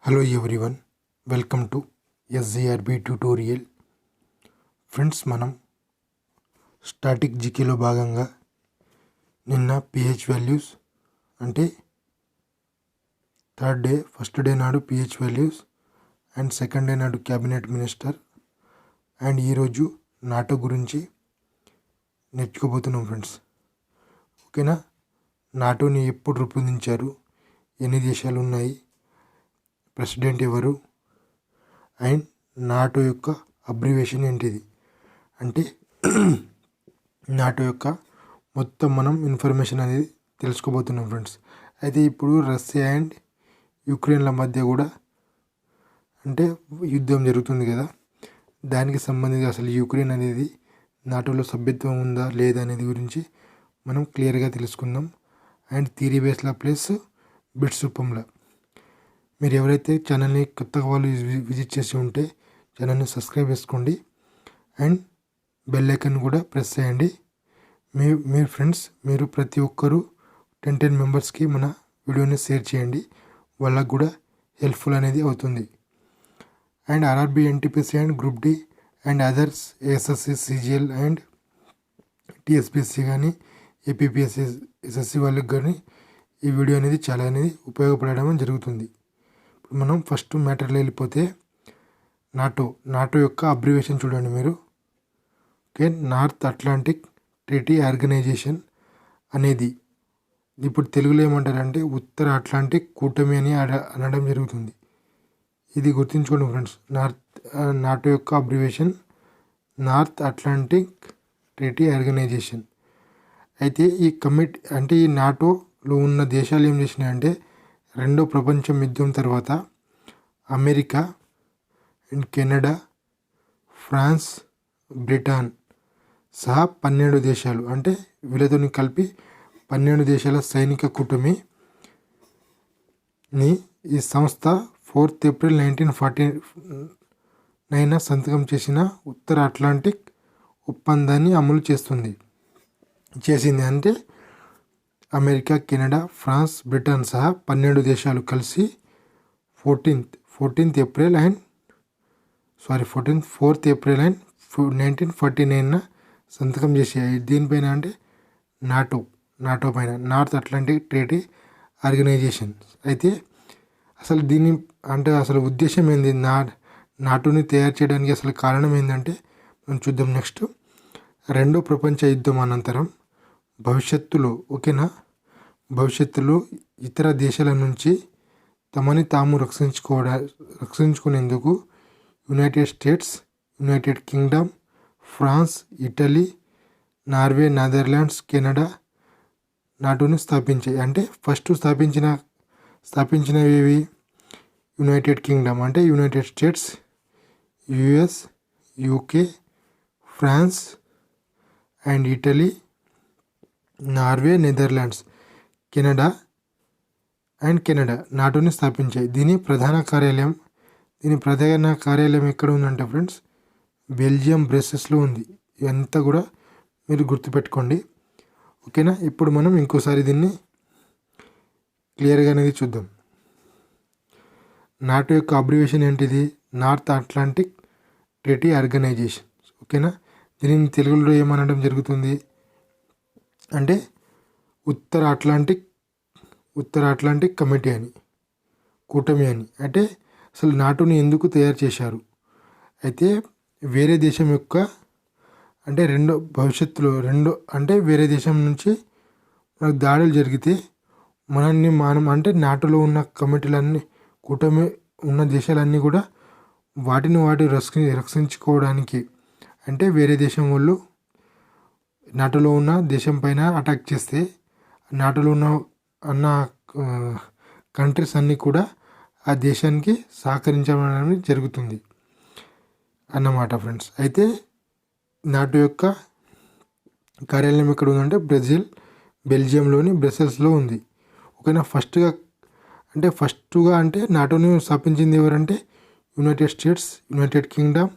Hello everyone, welcome to SGRB tutorial. Friends, మనం static జీకేలో భాగంగా నిన్న పిహెచ్ వాల్యూస్ అంటే ఫస్ట్ డే నాడు pH values and second day నాడు క్యాబినెట్ మినిస్టర్ అండ్ ఈరోజు నాటో గురించి నేర్చుకోబోతున్నాం ఫ్రెండ్స్. ఓకేనా, నాటోని ఎప్పుడు రూపొందించారు, ఎన్ని దేశాలు ఉన్నాయి, ప్రెసిడెంట్ ఎవరు, అండ్ నాటో యొక్క అబ్రివేషన్ ఏంటిది అంటే నాటో యొక్క మొత్తం మనం ఇన్ఫర్మేషన్ అనేది తెలుసుకోబోతున్నాం ఫ్రెండ్స్. అయితే ఇప్పుడు రష్యా అండ్ యుక్రెయిన్ల మధ్య కూడా అంటే యుద్ధం జరుగుతుంది కదా, దానికి సంబంధించి అసలు యుక్రెయిన్ అనేది నాటోలో సభ్యత్వం ఉందా లేదా అనేది గురించి మనం క్లియర్గా తెలుసుకుందాం. అండ్ థియరీ బేస్లో ప్లస్ బిట్స్ రూపంలో. మీరు ఎవరైతే ఛానల్ని కొత్తగా వాళ్ళు విజిట్ చేసి ఉంటే ఛానల్ని సబ్స్క్రైబ్ చేసుకోండి అండ్ బెల్ ఐకాన్ కూడా ప్రెస్ చేయండి. మీరు ఫ్రెండ్స్, మీరు ప్రతి ఒక్కరూ 10 మెంబర్స్కి మన వీడియోని షేర్ చేయండి, వాళ్ళకు కూడా హెల్ప్ఫుల్ అనేది అవుతుంది. And RRB, NTPC and group D and others SSC, CGL and TSPSC కానీ ఏపీపీఎస్సీ వాళ్ళకి కానీ ఈ వీడియో అనేది చాలా అనేది ఉపయోగపడడం జరుగుతుంది. మనం ఫస్ట్ మ్యాటర్లో వెళ్ళిపోతే నాటో యొక్క అబ్రివేషన్ చూడండి మీరు. Okay, North Atlantic Treaty Organization అనేది ఇప్పుడు తెలుగులో ఏమంటారంటే ఉత్తర అట్లాంటిక్ కూటమి అని అనడం జరుగుతుంది. ఇది గుర్తుంచుకోండి ఫ్రెండ్స్. నాటో యొక్క abbreviation North Atlantic Treaty Organization. అయితే ఈ కమిటీ అంటే ఈ నాటోలో ఉన్న దేశాలు ఏం చేసినాయంటే రెండో ప్రపంచ యుద్ధం తర్వాత America and Canada, France, Britain సహా 12 దేశాలు అంటే వీళ్ళతో కలిపి 12 దేశాల సైనిక కూటమిని ఈ సంస్థ 4 ఏప్రిల్ 1949 సంతకం చేసిన ఉత్తర అట్లాంటిక్ ఒప్పందాన్ని అమలు చేసింది. అంటే అమెరికా, కెనడా, ఫ్రాన్స్, బ్రిటన్ సహా 12 దేశాలు కలిసి 4th ఏప్రిల్ అండ్ 1949 సంతకం చేసాయి. దీనిపైన అంటే నాటో పైన, నార్త్ అట్లాంటిక్ ట్రీటీ ఆర్గనైజేషన్. అయితే అసలు దీని అంటే అసలు ఉద్దేశం ఏంది, నాటోని తయారు చేయడానికి అసలు కారణం ఏంటంటే మనం చూద్దాం. నెక్స్ట్, రెండో ప్రపంచ యుద్ధం అనంతరం భవిష్యత్తులో ఇతర దేశాల నుంచి తమని తాము రక్షించుకునేందుకు United States, United Kingdom, France, Italy, Norway, Netherlands, Canada నాటోని స్థాపించాయి. అంటే ఫస్ట్ స్థాపించినవి యునైటెడ్ కింగ్డమ్ అంటే United States, US, UK, France and Italy, Norway, Netherlands, Canada నాటోని స్థాపించాయి. దీని ప్రధాన కార్యాలయం ఎక్కడ ఉందంటే ఫ్రెండ్స్ బెల్జియం బ్రసెల్స్లో ఉంది. ఇదంతా కూడా మీరు గుర్తుపెట్టుకోండి. ఓకేనా, ఇప్పుడు మనం ఇంకోసారి దీన్ని క్లియర్గా అనేది చూద్దాం. నాటో యొక్క అబ్రివేషన్ ఏంటిది, నార్త్ అట్లాంటిక్ ట్రీటీ ఆర్గనైజేషన్. ఓకేనా, దీనిని తెలుగులో ఏమనడం జరుగుతుంది అంటే ఉత్తర అట్లాంటిక్ కమిటీ అని, కూటమి అని. అంటే అసలు నాటోని ఎందుకు తయారు చేశారు అయితే వేరే దేశం యొక్క అంటే భవిష్యత్తులో అంటే వేరే దేశం నుంచి మనకు దాడులు జరిగితే మనం అంటే నాటోలో ఉన్న కమిటీలన్నీ, కూటమి ఉన్న దేశాలన్నీ కూడా వాటిని రక్షించుకోవడానికి అంటే వేరే దేశం వాళ్ళు నాటోలో ఉన్న దేశం పైన అటాక్ చేస్తే నాటోలో ఉన్న కంట్రీస్ అన్నీ కూడా ఆ దేశానికి సహకరించడం జరుగుతుంది అన్నమాట ఫ్రెండ్స్. అయితే నాటో యొక్క కార్యాలయం ఎక్కడ ఉందంటే బెల్జియంలోని బ్రసెల్స్లో ఉంది. ఓకేనా, ఫస్ట్గా అంటే నాటోని స్థాపించింది ఎవరంటే United States, United Kingdom,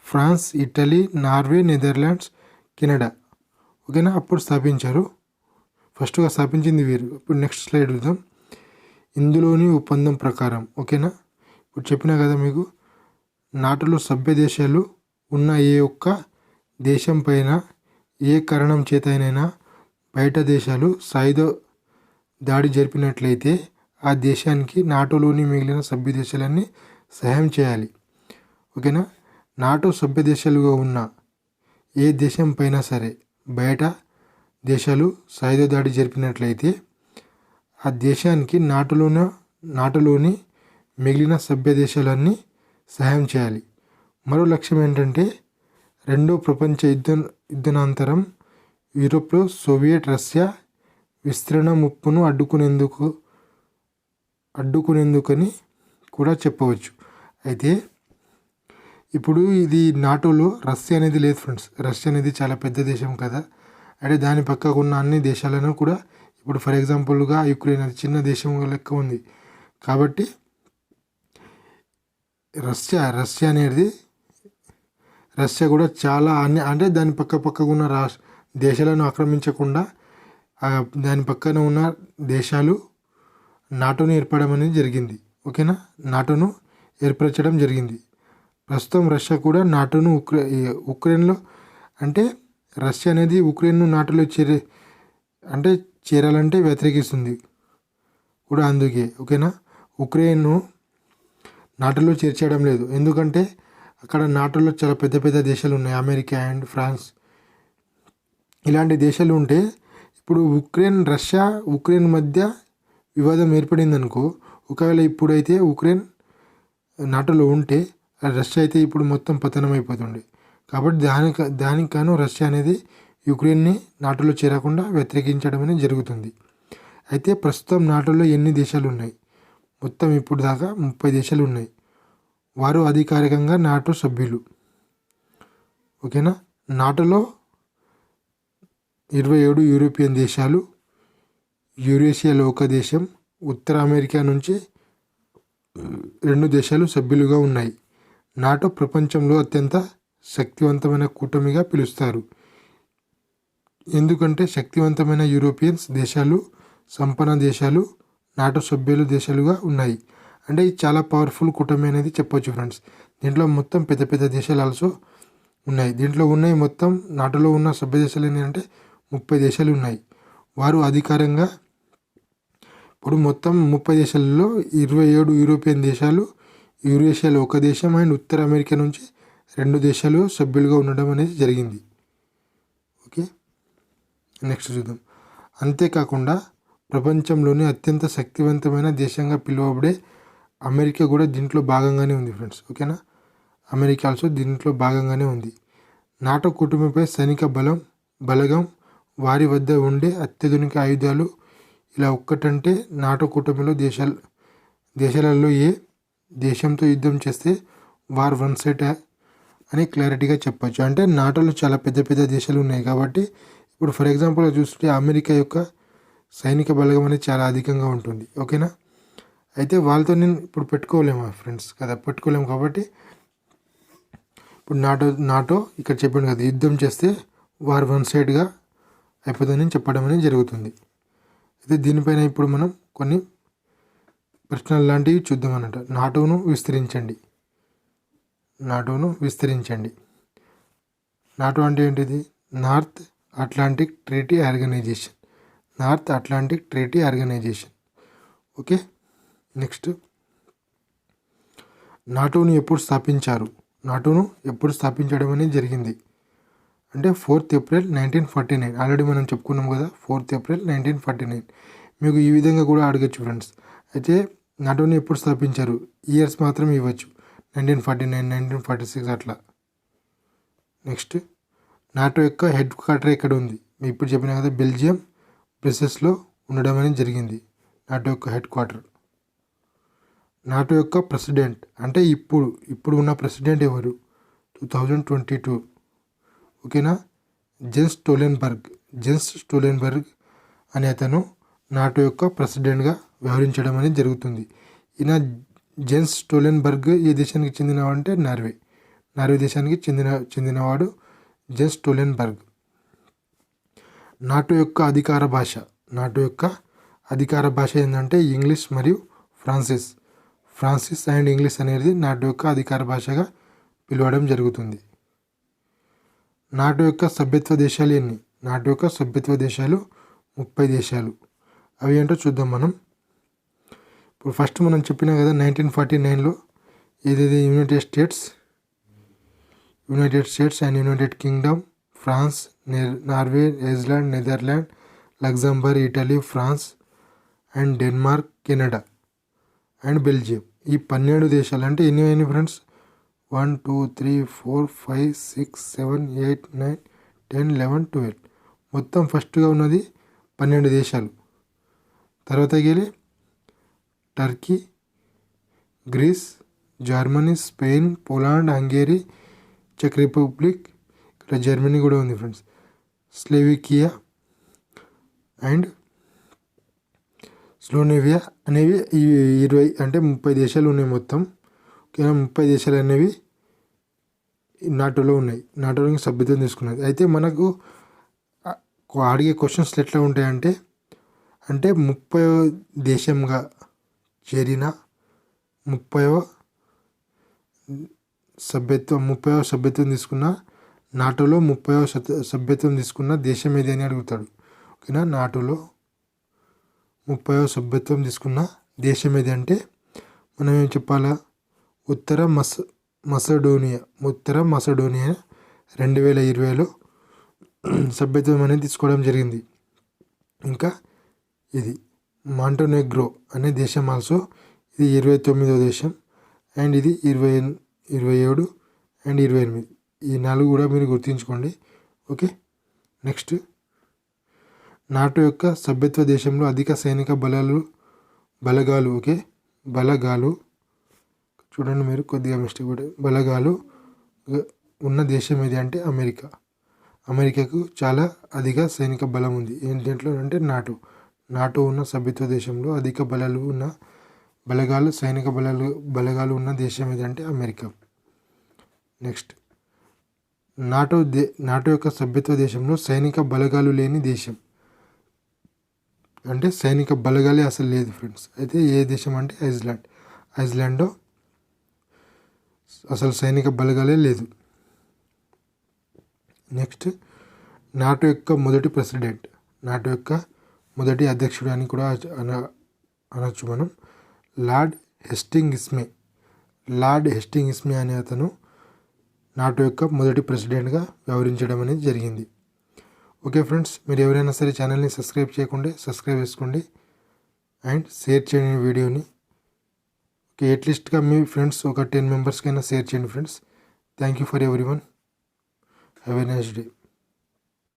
France, Italy, Norway, Netherlands, Canada. ఓకేనా, అప్పుడు ఫస్ట్గా స్థాపించింది వీరు. ఇప్పుడు నెక్స్ట్ స్లైడ్ చూద్దాం. ఇందులోని ఒప్పందం ప్రకారం ఓకేనా, ఇప్పుడు చెప్పినా కదా మీకు, నాటోలో సభ్య దేశాలు ఉన్న ఏ ఒక్క దేశం పైన ఏ కారణం చేతనైనా బయట దేశాలు సాయుధ దాడి జరిపినట్లయితే ఆ దేశానికి నాటోలోని మిగిలిన సభ్య దేశాలన్నీ సహాయం చేయాలి. ఓకేనా. నాటో సభ్య దేశాలుగా ఉన్న ఏ దేశం పైన సరే బయట దేశాలు సాయుధ దాడి జరిపినట్లయితే ఆ దేశానికి నాటోలోని మిగిలిన సభ్య దేశాలన్నీ సహాయం చేయాలి. మరో లక్ష్యం ఏంటంటే రెండో ప్రపంచ యుద్ధానంతరం యూరోప్లో సోవియట్ రష్యా విస్తరణ ముప్పును అడ్డుకునేందుకని కూడా చెప్పవచ్చు. అయితే ఇప్పుడు ఇది నాటోలో రష్యా అనేది లేదు ఫ్రెండ్స్. రష్యా అనేది చాలా పెద్ద దేశం కదా. అంటే దాని పక్కకు ఉన్న అన్ని దేశాలను కూడా ఇప్పుడు ఫర్ ఎగ్జాంపుల్గా యుక్రెయిన్ అది చిన్న దేశం లెక్క ఉంది కాబట్టి రష్యా కూడా చాలా అంటే దాని పక్కకు ఉన్న దేశాలను ఆక్రమించకుండా దాని పక్కన ఉన్న దేశాలు నాటోను ఏర్పడడం అనేది జరిగింది. ఓకేనా. నాటోను ఏర్పరచడం జరిగింది. ప్రస్తుతం రష్యా కూడా నాటోను ఉక్రెయిన్లో అంటే రష్యా అనేది ఉక్రెయిన్ను నాటోలో చేరాలంటే వ్యతిరేకిస్తుంది కూడా. అందుకే ఓకేనా ఉక్రెయిన్ను నాటోలో చేర్చడం లేదు. ఎందుకంటే అక్కడ నాటోలో చాలా పెద్ద పెద్ద దేశాలు ఉన్నాయి, అమెరికా అండ్ ఫ్రాన్స్ ఇలాంటి దేశాలు ఉంటే ఇప్పుడు ఉక్రెయిన్ మధ్య వివాదం ఏర్పడింది అనుకో, ఒకవేళ ఇప్పుడైతే ఉక్రెయిన్ నాటోలో ఉంటే రష్యా అయితే ఇప్పుడు మొత్తం పతనం అయిపోతుండే. కాబట్టి దానికి గాను రష్యా అనేది యుక్రెయిన్ని నాటోలో చేరకుండా వ్యతిరేకించడం అనేది జరుగుతుంది. అయితే ప్రస్తుతం నాటోలో ఎన్ని దేశాలు ఉన్నాయి? మొత్తం ఇప్పుడు దాకా 30 దేశాలు ఉన్నాయి. వారు అధికారికంగా నాటో సభ్యులు. ఓకేనా. నాటోలో 27 యూరోపియన్ దేశాలు, యూరేషియాలో ఒక దేశం, ఉత్తర అమెరికా నుంచి 2 దేశాలు సభ్యులుగా ఉన్నాయి. నాటో ప్రపంచంలో అత్యంత శక్తివంతమైన కూటమిగా పిలుస్తారు. ఎందుకంటే శక్తివంతమైన యూరోపియన్స్ దేశాలు, సంపన్న దేశాలు నాటో సభ్యులు దేశాలుగా ఉన్నాయి. అంటే ఇది చాలా పవర్ఫుల్ కూటమి అనేది చెప్పొచ్చు ఫ్రెండ్స్. దీంట్లో మొత్తం పెద్ద పెద్ద దేశాలు ఆల్సో ఉన్నాయి. దీంట్లో ఉన్నాయి మొత్తం నాటోలో ఉన్న సభ్య దేశాలు ఏంటంటే 30 దేశాలు ఉన్నాయి. వారు అధికారంగా ఇప్పుడు మొత్తం 30 దేశాలలో 27 యూరోపియన్ దేశాలు, యూరేషియాలో ఒక దేశం అండ్ ఉత్తర అమెరికా నుంచి 2 దేశాలు సభ్యులుగా ఉండడం అనేది జరిగింది. ఓకే. నెక్స్ట్ చూద్దాం. అంతేకాకుండా ప్రపంచంలోనే అత్యంత శక్తివంతమైన దేశంగా పిలువబడే అమెరికా కూడా దీంట్లో భాగంగానే ఉంది ఫ్రెండ్స్. ఓకేనా. అమెరికా ఆల్సో దీంట్లో భాగంగానే ఉంది. నాటో కూటమిపై సైనిక బలగం, వారి వద్ద ఉండే అత్యాధునిక ఆయుధాలు ఇలా ఒక్కటంటే నాటో కూటమిలో దేశాలలో ఏ దేశంతో యుద్ధం చేస్తే వార్ వన్ సైడ్ అని క్లారిటీగా చెప్పచ్చు. అంటే నాటోలో చాలా పెద్ద పెద్ద దేశాలు ఉన్నాయి కాబట్టి ఇప్పుడు ఫర్ ఎగ్జాంపుల్గా చూస్తుంటే అమెరికా యొక్క సైనిక బలగం అనేది చాలా అధికంగా ఉంటుంది. ఓకేనా. అయితే వాళ్ళతో నేను ఇప్పుడు పెట్టుకోలేము ఫ్రెండ్స్ కదా, పెట్టుకోలేము. కాబట్టి ఇప్పుడు నాటో ఇక్కడ చెప్పాను కదా, యుద్ధం చేస్తే వార్ వన్ సైడ్గా అయిపోతుందని చెప్పడం అనేది జరుగుతుంది. అయితే దీనిపైన ఇప్పుడు మనం కొన్ని ప్రశ్నలు లాంటివి చూద్దాం అన్నమాట. నాటోను విస్తరించండి. నాటో అంటే ఏంటిది? North Atlantic Treaty Organization. Okay. Next, నాటోను ఎప్పుడు స్థాపించారు? నాటోను ఎప్పుడు స్థాపించడం అనేది జరిగింది అంటే 4th ఏప్రిల్ 1949. ఆల్రెడీ మనం చెప్పుకున్నాం కదా 4th ఏప్రిల్ 1949. మీకు ఈ విధంగా కూడా అడగచ్చు ఫ్రెండ్స్. అయితే నాటోని ఎప్పుడు స్థాపించారు ఇయర్స్ మాత్రం ఇవ్వచ్చు, 1949, 1946 అట్లా. నెక్స్ట్, నాటో యొక్క హెడ్ క్వార్టర్ ఎక్కడ ఉంది? ఇప్పుడు చెప్పిన కదా బెల్జియం బ్రసెల్స్లో ఉండడం అనేది జరిగింది నాటో యొక్క హెడ్ క్వార్టర్. నాటో యొక్క ప్రెసిడెంట్ అంటే ఇప్పుడు ఉన్న ప్రెసిడెంట్ ఎవరు? 2022. ఓకేనా. జెన్స్ స్టోలెన్బర్గ్ అనే అతను నాటో యొక్క ప్రెసిడెంట్గా వ్యవహరించడం అనేది జరుగుతుంది. ఈయన జెన్స్ స్టోలెన్బర్గ్ ఏ దేశానికి చెందినవాడు అంటే నార్వే దేశానికి చెందినవాడు జెన్స్ స్టోలెన్బర్గ్. నాటో యొక్క అధికార భాష ఏంటంటే ఇంగ్లీష్ మరియు ఫ్రాన్సిస్ అండ్ ఇంగ్లీష్ అనేది నాటో యొక్క అధికార భాషగా పిలవడం జరుగుతుంది. నాటో యొక్క సభ్యత్వ దేశాలు ఎన్ని? నాటో యొక్క సభ్యత్వ దేశాలు 30 దేశాలు. అవి ఏంటో చూద్దాం మనం. ఇప్పుడు ఫస్ట్ మనం చెప్పినా కదా 1949లో ఏదైతే United States and United Kingdom, France, Norway, Iceland, Netherland, Luxembourg, Italy, France and Denmark, Canada and Belgium. ఈ 12 దేశాలు అంటే ఎన్ని అయినాయి ఫ్రెండ్స్? 1 2 3 4 5 6 7 8 9 10 11 12. మొత్తం ఫస్ట్గా ఉన్నది 12 దేశాలు. తర్వాత వెళ్ళి Turkey, Greece, Germany, Spain, Poland, Hungary, చెక్ రిపబ్లిక్, ఇక్కడ జర్మనీ కూడా ఉంది ఫ్రెండ్స్, స్లోవేకియా అండ్ స్లోవేనియా అనేవి ఈ 20 అంటే 30 దేశాలు ఉన్నాయి మొత్తం. ఓకేనా, 30 దేశాలు అనేవి నాటోలో ఉన్నాయి, నాటోలో సభ్యత్వం తీసుకున్నది. అయితే మనకు అడిగే క్వశ్చన్స్ ఎట్లా ఉంటాయంటే, 30వ దేశంగా చేరిన 30వ సభ్యత్వం తీసుకున్న నాటోలో 30వ సభ్యత్వం తీసుకున్న దేశం ఏది అని అడుగుతాడు. ఓకేనా, నాటోలో 30వ సభ్యత్వం తీసుకున్న దేశం ఏది అంటే మనం ఏం చెప్పాలా? ఉత్తర మసడోనియా 2020లో సభ్యత్వం అనేది తీసుకోవడం జరిగింది. ఇంకా ఇది మాంటెనెగ్రో అనే దేశం ఆల్సో, ఇది 29వ దేశం అండ్ ఇది 27 అండ్ 28. ఈ 4 కూడా మీరు గుర్తుంచుకోండి. ఓకే, నెక్స్ట్ నాటో యొక్క సభ్యత్వ దేశంలో అధిక సైనిక బలగాలు ఓకే బలగాలు చూడండి, మీరు కొద్దిగా మిస్టేక్ కూడా, బలగాలు ఉన్న దేశం ఏది అంటే అమెరికాకు చాలా అధిక సైనిక బలం ఉంది. ఏంటంటే అంటే నాటో ఉన్న సభ్యత్వ దేశంలో అధిక సైనిక బలగాలు ఉన్న దేశం ఏదంటే అమెరికా. నెక్స్ట్ నాటో యొక్క సభ్యత్వ దేశంలో సైనిక బలగాలు లేని దేశం అంటే సైనిక బలగాలే అసలు లేదు ఫ్రెండ్స్. అయితే ఏ దేశం అంటే ఐస్లాండ్లో అసలు సైనిక బలగాలే లేదు. నెక్స్ట్ నాటో యొక్క మొదటి అధ్యక్షుడు అని కూడా అనొచ్చు మనం, లార్డ్ హెస్టింగ్స్మే అనే అతను నాటో యొక్క మొదటి ప్రెసిడెంట్గా వ్యవహరించడం అనేది జరిగింది. ఓకే ఫ్రెండ్స్, మీరు ఎవరైనా సరే ఛానల్ని సబ్స్క్రైబ్ చేసుకోండి అండ్ షేర్ చేయండి వీడియోని. ఓకే, అట్లీస్ట్గా మీ ఫ్రెండ్స్ ఒక 10 మెంబర్స్కైనా షేర్ చేయండి friends. Thank you for everyone. Have a nice day.